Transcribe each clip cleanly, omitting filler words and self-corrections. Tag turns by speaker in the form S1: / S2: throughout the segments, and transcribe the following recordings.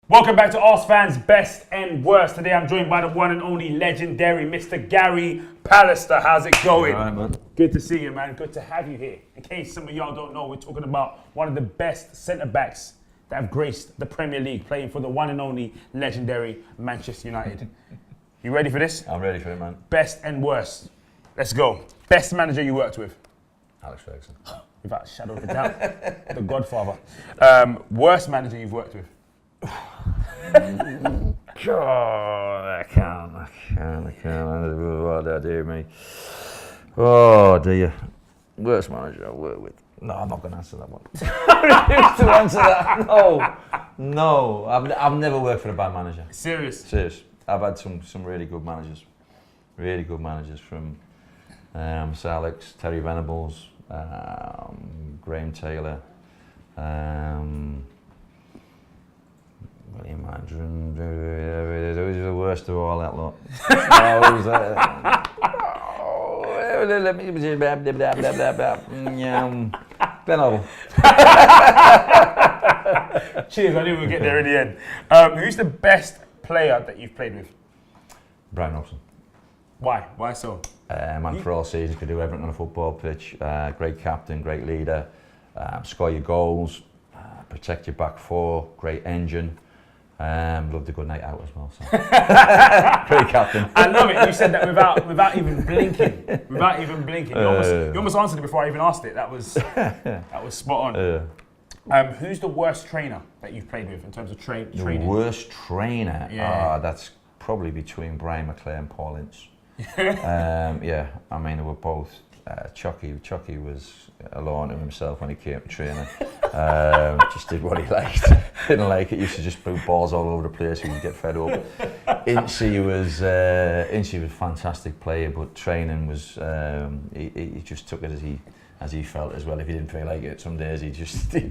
S1: Welcome back to AskFans Best and Worst. Today I'm joined by the one and only legendary Mr. Gary Pallister. How's it going?
S2: All right, man.
S1: Good to see you, man. Good to have you here. In case some of y'all don't know, we're talking about one of the best centre-backs that have graced the Premier League, playing for the one and only legendary Manchester United. You ready for this?
S2: I'm ready for it, man.
S1: Best and worst. Let's go. Best manager you worked with?
S2: Alex Ferguson.
S1: Without a shadow of a doubt. The Godfather. Worst manager you've worked with?
S2: God, I can't. What did I do, me? Oh, dear. Worst manager I work with. No, I'm not going to answer that one. I refuse to answer that. No. I've never worked for a bad manager.
S1: Serious?
S2: I've had some really good managers. Really good managers from Sir Alex, Terry Venables, Graham Taylor, William Andrew. Those are the worst of all that lot. Venerable.
S1: Cheers, I knew we'd get there in the end. Who's the best player that you've played with?
S2: Brian Robson.
S1: Why? Why so?
S2: Man for all seasons, could do everything on a football pitch. Great captain, great leader, score your goals, protect your back four, great engine. Loved a good night out as well. So. Great captain.
S1: I love it. You said that without even blinking. Without even blinking. You almost answered it before I even asked it. That was spot on. Who's the worst trainer that you've played with in terms of training?
S2: The worst trainer?
S1: Yeah.
S2: That's probably between Brian McClare and Paul Ince. Yeah, I mean, they were both. Chucky was a law unto himself when he came to training. Just did what he liked. Didn't like it. Used to just put balls all over the place. He would get fed up. Incey was a fantastic player, but training was he just took it as he felt as well. If he didn't feel like it, some days he'd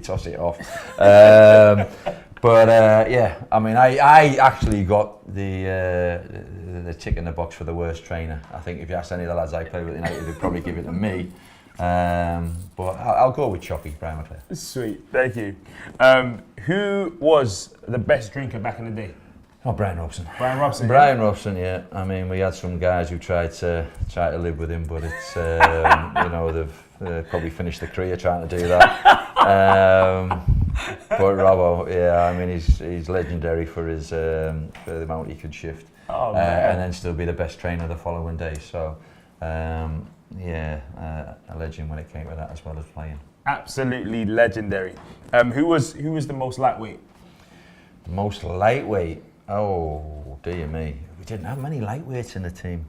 S2: toss it off. Yeah, I mean, I actually got the tick in the box for the worst trainer. I think if you ask any of the lads I played with United, they'd probably give it to me. But I'll go with Chucky, Brian McClare.
S1: Sweet, thank you. Who was the best drinker back in the day?
S2: Oh, Brian Robson.
S1: Brian Robson.
S2: Brian Robson, yeah. I mean, we had some guys who tried to live with him, but it's they've probably finished their career trying to do that. But Robbo, yeah, I mean, he's legendary for his for the amount he could shift, and then still be the best trainer the following day. So, a legend when it came to that as well as playing.
S1: Absolutely legendary. Who was the most lightweight?
S2: The most lightweight? Oh, dear me. We didn't have many lightweights in the team.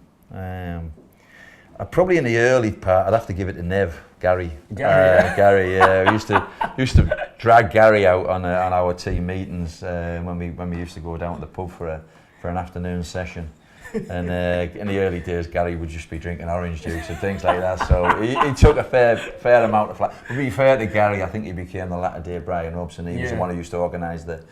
S2: Probably in the early part, I'd have to give it to Gary. Gary, yeah. We used to drag Gary out on our team meetings when we used to go down to the pub for an afternoon session. And in the early days, Gary would just be drinking orange juice and things like that. So he took a fair amount of flack. To be fair to Gary, I think he became the latter day Brian Robson. He was the one who used to organise the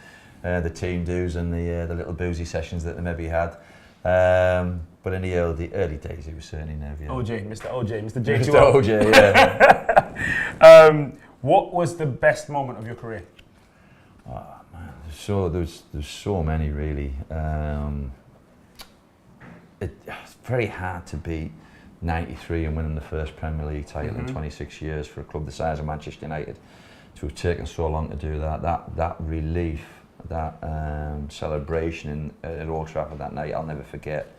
S2: team dues and the little boozy sessions that they maybe had. But in the early days, he was certainly Nev. Yeah.
S1: Mr. J2O.
S2: Mr. OJ, yeah.
S1: What was the best moment of your career?
S2: Oh man, there's so many really. It's very hard to beat 93 and winning the first Premier League title in 26 years for a club the size of Manchester United. To have taken so long to do that relief, that celebration at Old Trafford that night, I'll never forget.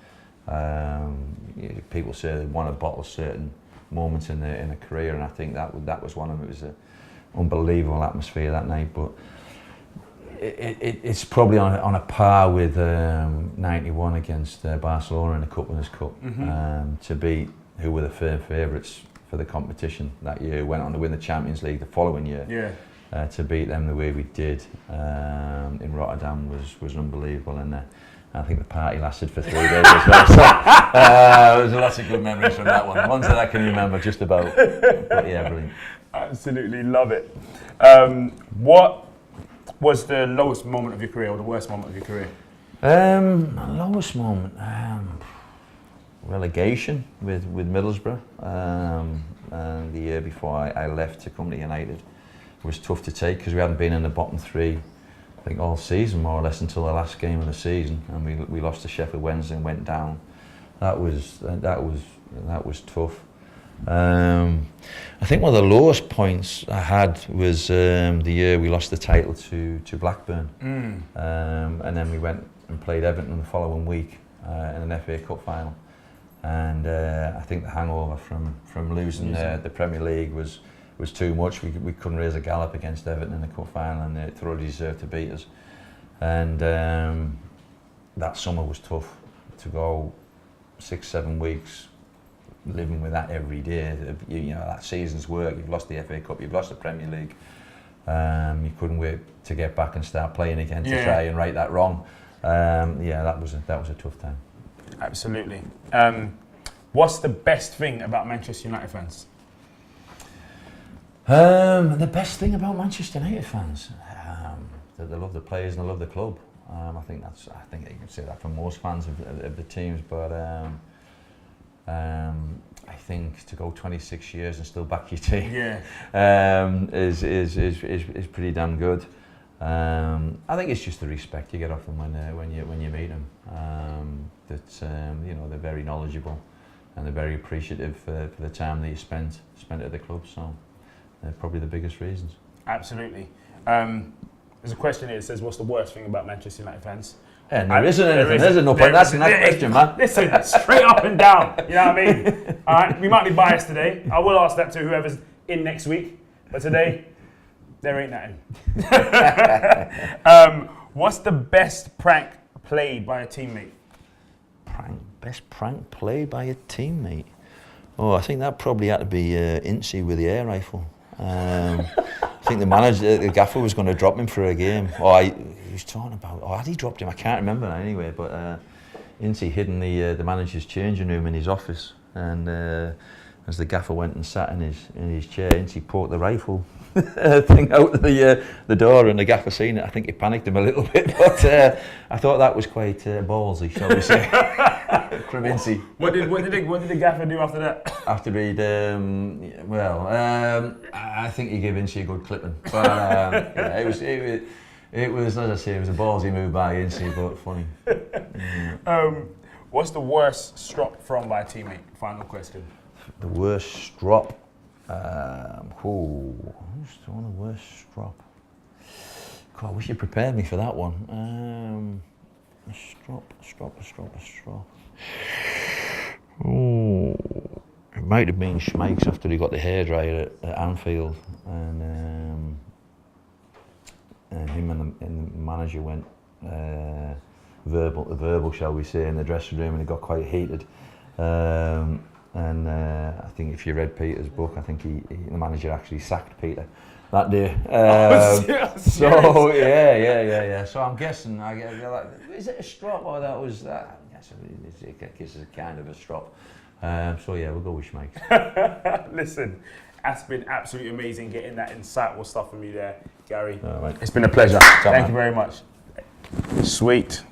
S2: People say they want to bottle certain moments in a career, and I think that was one of them. It was an unbelievable atmosphere that night, but it's probably on a par with 91 against Barcelona in the Cup Winners' Cup. To beat who were the firm favourites for the competition that year, went on to win the Champions League the following year. To beat them the way we did in Rotterdam was unbelievable, and I think the party lasted for 3 days as well. So there's lots of good memories from that one. Ones that I can remember just about. But yeah, brilliant.
S1: Absolutely love it. What was the lowest moment of your career, or the worst moment of your career?
S2: My lowest moment, relegation with Middlesbrough. And the year before I left to come to United was tough to take because we hadn't been in the bottom three think all season more or less until the last game of the season, and we lost to Sheffield Wednesday and went down. That was tough. I think one of the lowest points I had was the year we lost the title to Blackburn, and then we went and played Everton the following week in an FA Cup final, and I think the hangover from losing the Premier League was too much. We couldn't raise a gallop against Everton in the cup final, and they thoroughly deserved to beat us. And that summer was tough to go 6-7 weeks living with that every day. You know, that season's work. You've lost the FA Cup, you've lost the Premier League. You couldn't wait to get back and start playing again to try and right that wrong. That was a tough time. Absolutely.
S1: What's the best thing about Manchester United fans?
S2: The best thing about Manchester United fans, that they love the players and they love the club. I think you can say that for most fans of the teams, but I think to go 26 years and still back your team is pretty damn good. I think it's just the respect you get off them when you meet them. You know, they're very knowledgeable and they're very appreciative for the time that you spent at the club. So they're probably the biggest reasons.
S1: Absolutely. There's a question here that says, what's the worst thing about Manchester United fans?
S2: And there isn't anything. There's no point asking that question, man.
S1: Listen, straight up and down. You know what I mean? All right, we might be biased today. I will ask that to whoever's in next week. But today, there ain't nothing. What's the best prank played by a teammate?
S2: Best prank played by a teammate? Oh, I think that probably had to be Incy with the air rifle. I think the manager, the gaffer, was going to drop him for a game. He was talking about, had he dropped him? I can't remember that anyway, but Incy hid in the manager's changing room in his office, and as the gaffer went and sat in his chair, Incy poked the rifle thing out of the door, and the gaffer seen it. I think it panicked him a little bit, but I thought that was quite ballsy, shall we say, from Incy.
S1: What did the gaffer do after that?
S2: After he'd, I think he gave Incy a good clipping, but it was, as I say, it was a ballsy move by Incy, but funny.
S1: What's the worst strop from by a teammate? Final question.
S2: The worst strop. Who's the worst strop? God, I wish you prepared me for that one. A strop. Oh, it might have been Schmeichs after he got the hairdryer at Anfield, and him and the manager went verbal, shall we say, in the dressing room, and it got quite heated. And I think if you read Peter's book, I think the manager actually sacked Peter that day. So yeah. So I'm guessing, is it a strop or that was that? Yes, it's a kind of a strop. So yeah, we'll go with Schmeichs.
S1: Listen, that's been absolutely amazing getting that insightful stuff from you there, Gary.
S2: Right.
S1: It's been a pleasure. Thank you very much. Sweet.